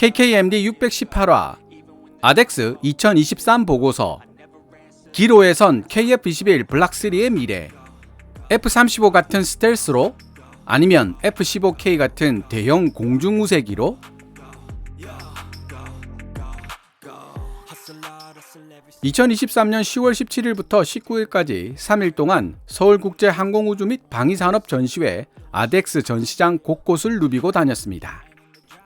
KKMD 618화 아덱스 2023 보고서 기로에선 KF-21 블락3의 미래 F-35 같은 스텔스로? 아니면 F-15K 같은 대형 공중우세기로? (2023년 10월 17일부터 19일까지) 3일 동안 서울국제항공우주 및 방위산업 전시회 아덱스 전시장 곳곳을 누비고 다녔습니다.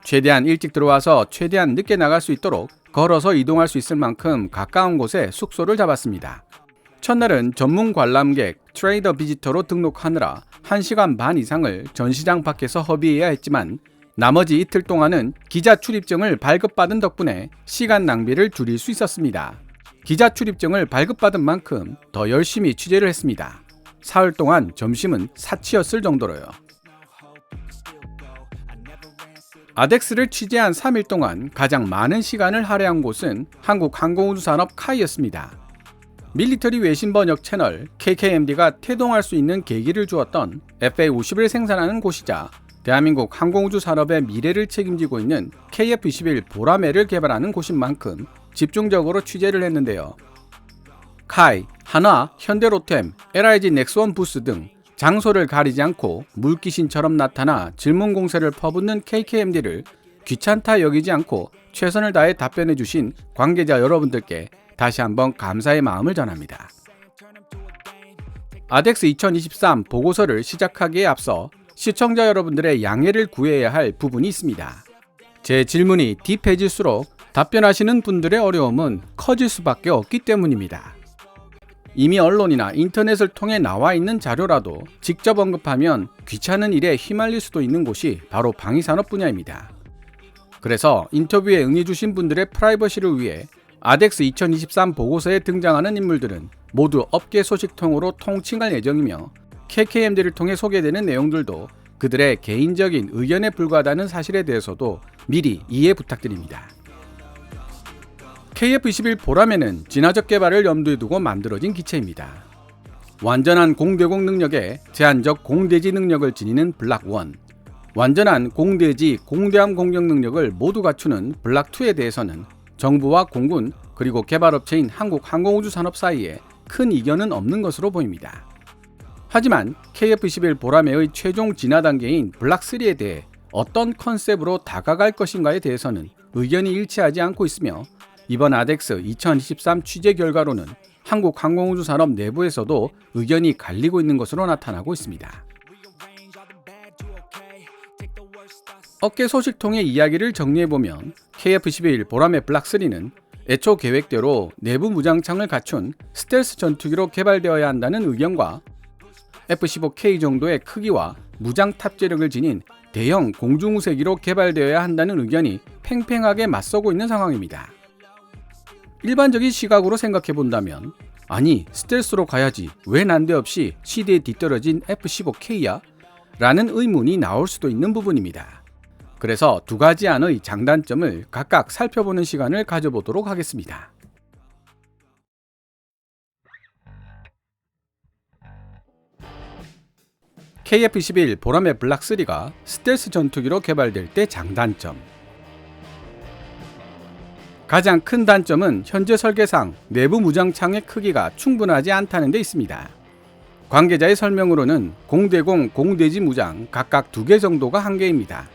최대한 일찍 들어와서 최대한 늦게 나갈 수 있도록 걸어서 이동할 수 있을 만큼 가까운 곳에 숙소를 잡았습니다. 첫날은 전문 관람객 트레이더 비지터로 등록하느라 1시간 반 이상을 전시장 밖에서 허비해야 했지만 나머지 이틀 동안은 기자 출입증을 발급받은 덕분에 시간 낭비를 줄일 수 있었습니다. 기자 출입증을 발급받은 만큼 더 열심히 취재를 했습니다. 사흘 동안 점심은 사치였을 정도로요. 아덱스를 취재한 3일 동안 가장 많은 시간을 할애한 곳은 한국항공우주산업 카이였습니다. 밀리터리 외신 번역 채널 KKMD가 태동할 수 있는 계기를 주었던 FA-50을 생산하는 곳이자 대한민국 항공우주 산업의 미래를 책임지고 있는 KF-21 보라매를 개발하는 곳인 만큼 집중적으로 취재를 했는데요. 카이, 한화, 현대로템, LIG 넥스원 부스 등 장소를 가리지 않고 물귀신처럼 나타나 질문 공세를 퍼붓는 KKMD를 귀찮다 여기지 않고 최선을 다해 답변해 주신 관계자 여러분들께 다시 한번 감사의 마음을 전합니다. 아덱스 2023 보고서를 시작하기에 앞서 시청자 여러분들의 양해를 구해야 할 부분이 있습니다. 제 질문이 딥해질수록 답변하시는 분들의 어려움은 커질 수밖에 없기 때문입니다. 이미 언론이나 인터넷을 통해 나와 있는 자료라도 직접 언급하면 귀찮은 일에 휘말릴 수도 있는 곳이 바로 방위산업 분야입니다. 그래서 인터뷰에 응해주신 분들의 프라이버시를 위해 아덱스 2023 보고서에 등장하는 인물들은 모두 업계 소식통으로 통칭할 예정이며 KKMD를 통해 소개되는 내용들도 그들의 개인적인 의견에 불과하다는 사실에 대해서도 미리 이해 부탁드립니다. KF-21 보라매는 진화적 개발을 염두에 두고 만들어진 기체입니다. 완전한 공대공 능력에 제한적 공대지 능력을 지니는 블락1, 완전한 공대지 공대함 공격 능력을 모두 갖추는 블락2에 대해서는 정부와 공군 그리고 개발업체인 한국항공우주산업 사이에 큰 이견은 없는 것으로 보입니다. 하지만 KF-21 보라매의 최종 진화 단계인 블락3에 대해 어떤 컨셉으로 다가갈 것인가에 대해서는 의견이 일치하지 않고 있으며 이번 아덱스 2023 취재 결과로는 한국항공우주산업 내부에서도 의견이 갈리고 있는 것으로 나타나고 있습니다. 업계 소식통의 이야기를 정리해보면 KF-21 보라매 블락3는 애초 계획대로 내부 무장창을 갖춘 스텔스 전투기로 개발되어야 한다는 의견과 F-15K 정도의 크기와 무장 탑재력을 지닌 대형 공중우세기로 개발되어야 한다는 의견이 팽팽하게 맞서고 있는 상황입니다. 일반적인 시각으로 생각해본다면 아니 스텔스로 가야지 왜 난데없이 시대에 뒤떨어진 F-15K야? 라는 의문이 나올 수도 있는 부분입니다. 그래서 두 가지 안의 장단점을 각각 살펴보는 시간을 가져보도록 하겠습니다. KF-21 보라매 블락3가 스텔스 전투기로 개발될 때 장단점. 가장 큰 단점은 현재 설계상 내부 무장창의 크기가 충분하지 않다는 데 있습니다. 관계자의 설명으로는 공대공, 공대지 무장 각각 2개 정도가 한계입니다.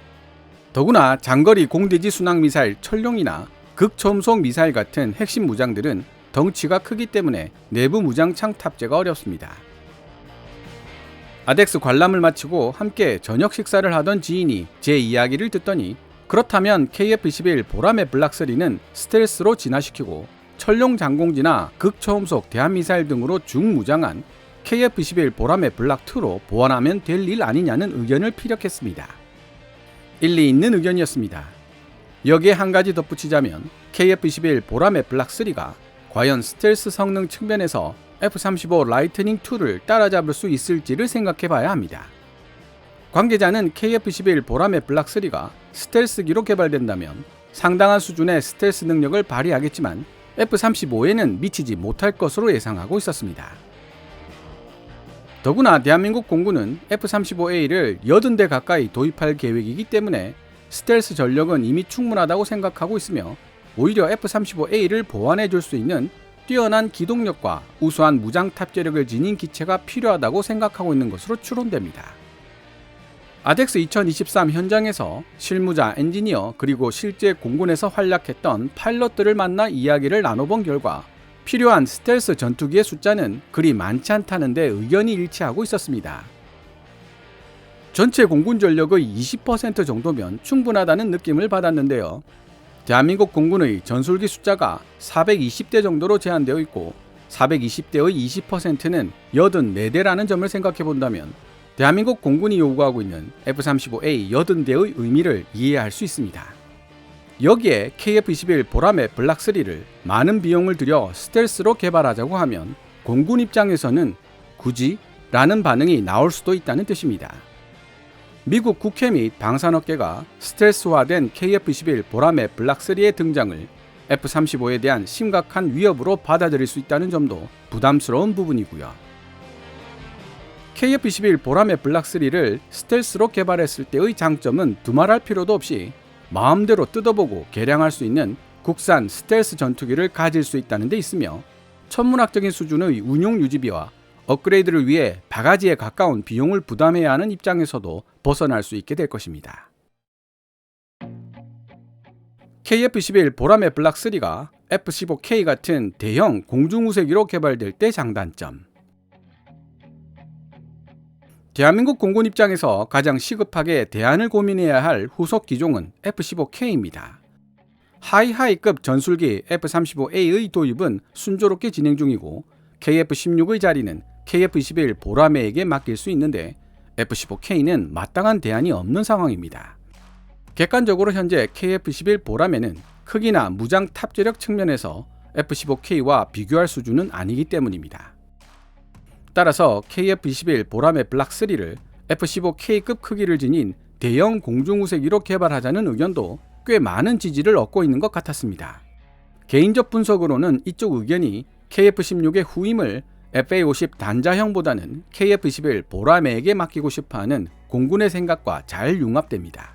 더구나 장거리 공대지 순항미사일 철룡이나 극초음속 미사일 같은 핵심 무장들은 덩치가 크기 때문에 내부 무장창 탑재가 어렵습니다. 아덱스 관람을 마치고 함께 저녁 식사를 하던 지인이 제 이야기를 듣더니 그렇다면 KF-21 보라매 블락3는 스텔스로 진화시키고 철룡 장공지나 극초음속 대한미사일 등으로 중무장한 KF-21 보라매 블락2로 보완하면 될 일 아니냐는 의견을 피력했습니다. 일리 있는 의견이었습니다. 여기에 한 가지 덧붙이자면 KF-21 보라매 블락3가 과연 스텔스 성능 측면에서 F-35 라이트닝2를 따라잡을 수 있을지를 생각해 봐야 합니다. 관계자는 KF-21 보라매 블락3가 스텔스기로 개발된다면 상당한 수준의 스텔스 능력을 발휘하겠지만 F-35에는 미치지 못할 것으로 예상하고 있었습니다. 더구나 대한민국 공군은 F-35A를 80대 가까이 도입할 계획이기 때문에 스텔스 전력은 이미 충분하다고 생각하고 있으며 오히려 F-35A를 보완해 줄 수 있는 뛰어난 기동력과 우수한 무장 탑재력을 지닌 기체가 필요하다고 생각하고 있는 것으로 추론됩니다. 아덱스 2023 현장에서 실무자, 엔지니어 그리고 실제 공군에서 활약했던 파일럿들을 만나 이야기를 나눠본 결과 필요한 스텔스 전투기의 숫자는 그리 많지 않다는 데 의견이 일치하고 있었습니다. 전체 공군 전력의 20% 정도면 충분하다는 느낌을 받았는데요. 대한민국 공군의 전술기 숫자가 420대 정도로 제한되어 있고 420대의 20%는 84대라는 점을 생각해 본다면 대한민국 공군이 요구하고 있는 F-35A 80대의 의미를 이해할 수 있습니다. 여기에 KF-21 보라매 블락3를 많은 비용을 들여 스텔스로 개발하자고 하면 공군 입장에서는 굳이? 라는 반응이 나올 수도 있다는 뜻입니다. 미국 국회 및 방산업계가 스텔스화된 KF-21 보라매 블락3의 등장을 F-35에 대한 심각한 위협으로 받아들일 수 있다는 점도 부담스러운 부분이고요. KF-21 보라매 블락3를 스텔스로 개발했을 때의 장점은 두말할 필요도 없이 마음대로 뜯어보고 개량할 수 있는 국산 스텔스 전투기를 가질 수 있다는 데 있으며 천문학적인 수준의 운용 유지비와 업그레이드를 위해 바가지에 가까운 비용을 부담해야 하는 입장에서도 벗어날 수 있게 될 것입니다. KF-21 보라매 블락3가 F-15K 같은 대형 공중우세기로 개발될 때 장단점. 대한민국 공군 입장에서 가장 시급하게 대안을 고민해야 할 후속 기종은 F-15K입니다. 하이하이급 전술기 F-35A의 도입은 순조롭게 진행 중이고 KF-16의 자리는 KF-21 보라매에게 맡길 수 있는데 F-15K는 마땅한 대안이 없는 상황입니다. 객관적으로 현재 KF-21 보라매는 크기나 무장 탑재력 측면에서 F-15K와 비교할 수준은 아니기 때문입니다. 따라서 KF-21 보라매 블락3를 F-15K급 크기를 지닌 대형 공중우세기로 개발하자는 의견도 꽤 많은 지지를 얻고 있는 것 같았습니다. 개인적 분석으로는 이쪽 의견이 KF-16의 후임을 FA-50 단자형보다는 KF-21 보라매에게 맡기고 싶어하는 공군의 생각과 잘 융합됩니다.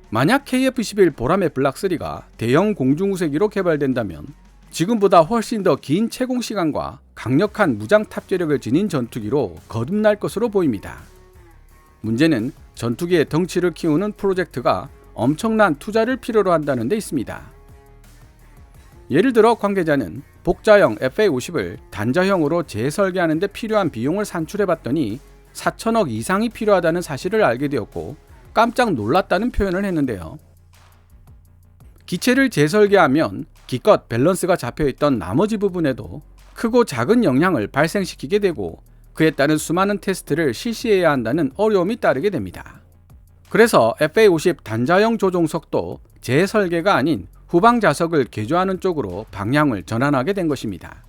만약 KF-21 보라매 블락3가 대형 공중우세기로 개발된다면 지금보다 훨씬 더 긴 채공 시간과 강력한 무장 탑재력을 지닌 전투기로 거듭날 것으로 보입니다. 문제는 전투기의 덩치를 키우는 프로젝트가 엄청난 투자를 필요로 한다는 데 있습니다. 예를 들어 관계자는 복자형 FA-50을 단자형으로 재설계하는 데 필요한 비용을 산출해봤더니 4천억 이상이 필요하다는 사실을 알게 되었고 깜짝 놀랐다는 표현을 했는데요. 기체를 재설계하면 기껏 밸런스가 잡혀있던 나머지 부분에도 크고 작은 영향을 발생시키게 되고 그에 따른 수많은 테스트를 실시해야 한다는 어려움이 따르게 됩니다. 그래서 FA-50 단자형 조종석도 재설계가 아닌 후방 자석을 개조하는 쪽으로 방향을 전환하게 된 것입니다.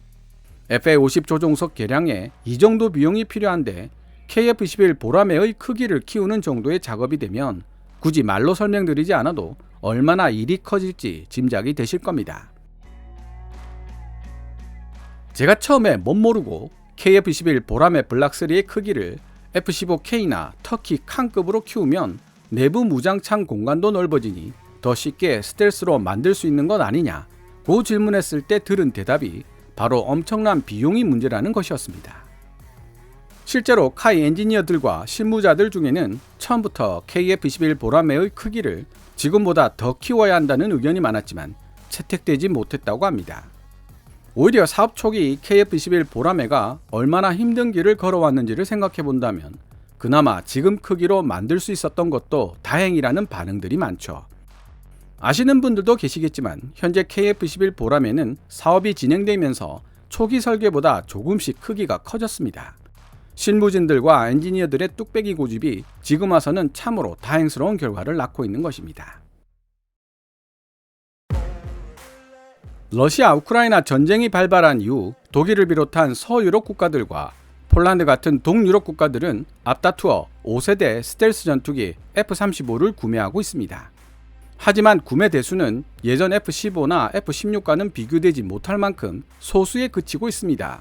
FA-50 조종석 개량에 이 정도 비용이 필요한데 KF-21 보라매의 크기를 키우는 정도의 작업이 되면 굳이 말로 설명드리지 않아도 얼마나 일이 커질지 짐작이 되실 겁니다. 제가 처음에 못 모르고 KF-21 보라매 블락3의 크기를 F-15K나 터키 칸급으로 키우면 내부 무장창 공간도 넓어지니 더 쉽게 스텔스로 만들 수 있는 것 아니냐 고 질문했을 때 들은 대답이 바로 엄청난 비용이 문제라는 것이었습니다. 실제로 카이 엔지니어들과 실무자들 중에는 처음부터 KF-21 보라매의 크기를 지금보다 더 키워야 한다는 의견이 많았지만 채택되지 못했다고 합니다. 오히려 사업 초기 KF-21 보라매가 얼마나 힘든 길을 걸어왔는지를 생각해 본다면 그나마 지금 크기로 만들 수 있었던 것도 다행이라는 반응들이 많죠. 아시는 분들도 계시겠지만 현재 KF-21 보라매는 사업이 진행되면서 초기 설계보다 조금씩 크기가 커졌습니다. 실무진들과 엔지니어들의 뚝배기 고집이 지금 와서는 참으로 다행스러운 결과를 낳고 있는 것입니다. 러시아 우크라이나 전쟁이 발발한 이후 독일을 비롯한 서유럽 국가들과 폴란드 같은 동유럽 국가들은 앞다투어 5세대 스텔스 전투기 F-35를 구매하고 있습니다. 하지만 구매 대수는 예전 F-15나 F-16과는 비교되지 못할 만큼 소수에 그치고 있습니다.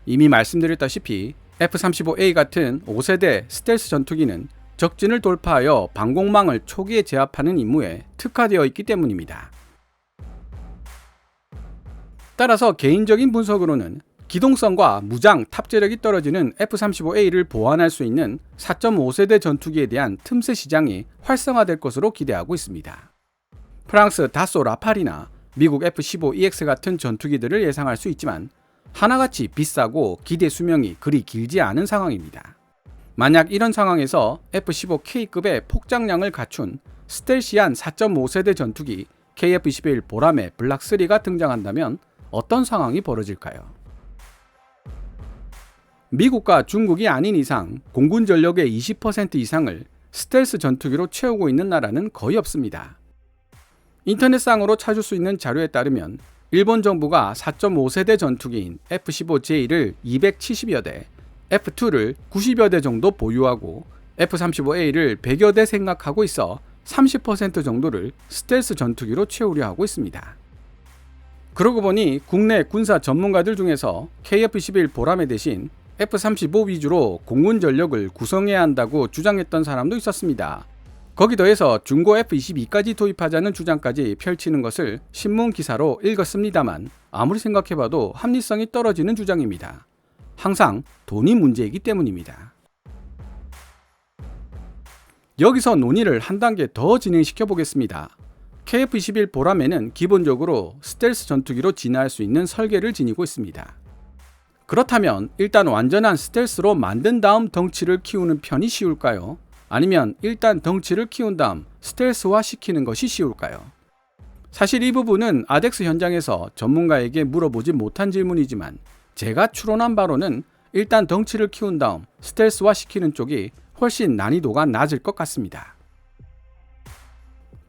이미 말씀드렸다시피 F-35A 같은 5세대 스텔스 전투기는 적진을 돌파하여 방공망을 초기에 제압하는 임무에 특화되어 있기 때문입니다. 따라서 개인적인 분석으로는 기동성과 무장, 탑재력이 떨어지는 F-35A를 보완할 수 있는 4.5세대 전투기에 대한 틈새 시장이 활성화될 것으로 기대하고 있습니다. 프랑스 다소 라팔이나 미국 F-15EX 같은 전투기들을 예상할 수 있지만 하나같이 비싸고 기대 수명이 그리 길지 않은 상황입니다. 만약 이런 상황에서 F-15K급의 폭장량을 갖춘 스텔시한 4.5세대 전투기 KF-21 보람의 블락3가 등장한다면 어떤 상황이 벌어질까요? 미국과 중국이 아닌 이상 공군 전력의 20% 이상을 스텔스 전투기로 채우고 있는 나라는 거의 없습니다. 인터넷상으로 찾을 수 있는 자료에 따르면 일본 정부가 4.5세대 전투기인 F-15J를 270여 대, F-2를 90여 대 정도 보유하고 F-35A를 100여 대 생각하고 있어 30% 정도를 스텔스 전투기로 채우려 하고 있습니다. 그러고 보니 국내 군사 전문가들 중에서 KF-21 보람의 대신 F-35 위주로 공군 전력을 구성해야 한다고 주장했던 사람도 있었습니다. 거기 더해서 중고 F-22까지 도입하자는 주장까지 펼치는 것을 신문 기사로 읽었습니다만 아무리 생각해봐도 합리성이 떨어지는 주장입니다. 항상 돈이 문제이기 때문입니다. 여기서 논의를 한 단계 더 진행시켜 보겠습니다. KF-21 보람에는 기본적으로 스텔스 전투기로 진화할 수 있는 설계를 지니고 있습니다. 그렇다면 일단 완전한 스텔스로 만든 다음 덩치를 키우는 편이 쉬울까요? 아니면 일단 덩치를 키운 다음 스텔스화 시키는 것이 쉬울까요? 사실 이 부분은 아덱스 현장에서 전문가에게 물어보지 못한 질문이지만 제가 추론한 바로는 일단 덩치를 키운 다음 스텔스화 시키는 쪽이 훨씬 난이도가 낮을 것 같습니다.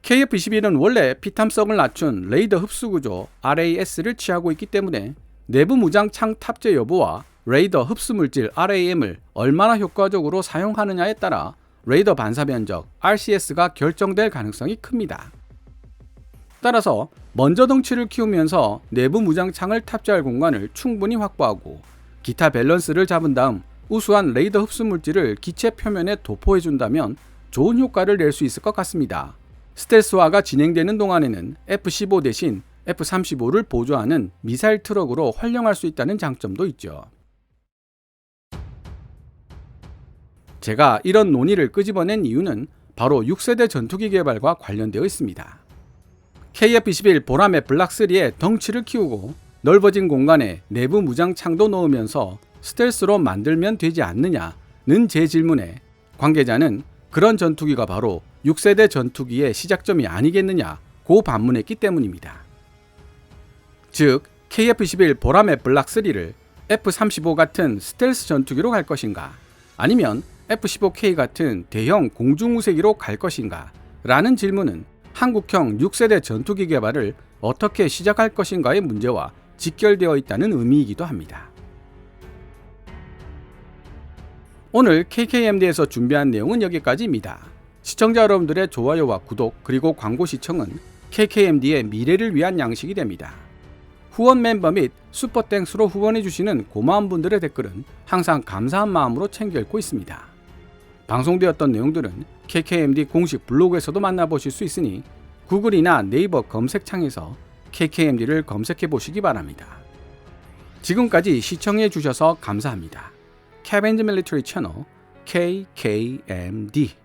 KF-21은 원래 피탐성을 낮춘 레이더 흡수 구조 RAS를 취하고 있기 때문에 내부 무장 창 탑재 여부와 레이더 흡수 물질 RAM을 얼마나 효과적으로 사용하느냐에 따라 레이더 반사 면적 RCS가 결정될 가능성이 큽니다. 따라서 먼저 덩치를 키우면서 내부 무장창을 탑재할 공간을 충분히 확보하고 기타 밸런스를 잡은 다음 우수한 레이더 흡수 물질을 기체 표면에 도포해 준다면 좋은 효과를 낼 수 있을 것 같습니다. 스텔스화가 진행되는 동안에는 F-15 대신 F-35를 보조하는 미사일 트럭으로 활용할 수 있다는 장점도 있죠. 제가 이런 논의를 끄집어낸 이유는 바로 6세대 전투기 개발과 관련되어 있습니다. KF-21 보람의 블락3의 덩치를 키우고 넓어진 공간에 내부 무장창도 넣으면서 스텔스로 만들면 되지 않느냐는 제 질문에 관계자는 그런 전투기가 바로 6세대 전투기의 시작점이 아니겠느냐고 반문했기 때문입니다. 즉 KF-21 보람의 블락3를 F-35 같은 스텔스 전투기로 갈 것인가 아니면 F-15K 같은 대형 공중우세기로 갈 것인가 라는 질문은 한국형 6세대 전투기 개발을 어떻게 시작할 것인가의 문제와 직결되어 있다는 의미이기도 합니다. 오늘 KKMD에서 준비한 내용은 여기까지입니다. 시청자 여러분들의 좋아요와 구독 그리고 광고 시청은 KKMD의 미래를 위한 양식이 됩니다. 후원 멤버 및 슈퍼땡스로 후원해주시는 고마운 분들의 댓글은 항상 감사한 마음으로 챙겨 읽고 있습니다. 방송되었던 내용들은 KKMD 공식 블로그에서도 만나보실 수 있으니 구글이나 네이버 검색창에서 KKMD를 검색해 보시기 바랍니다. 지금까지 시청해 주셔서 감사합니다. Cabin's Military Channel KKMD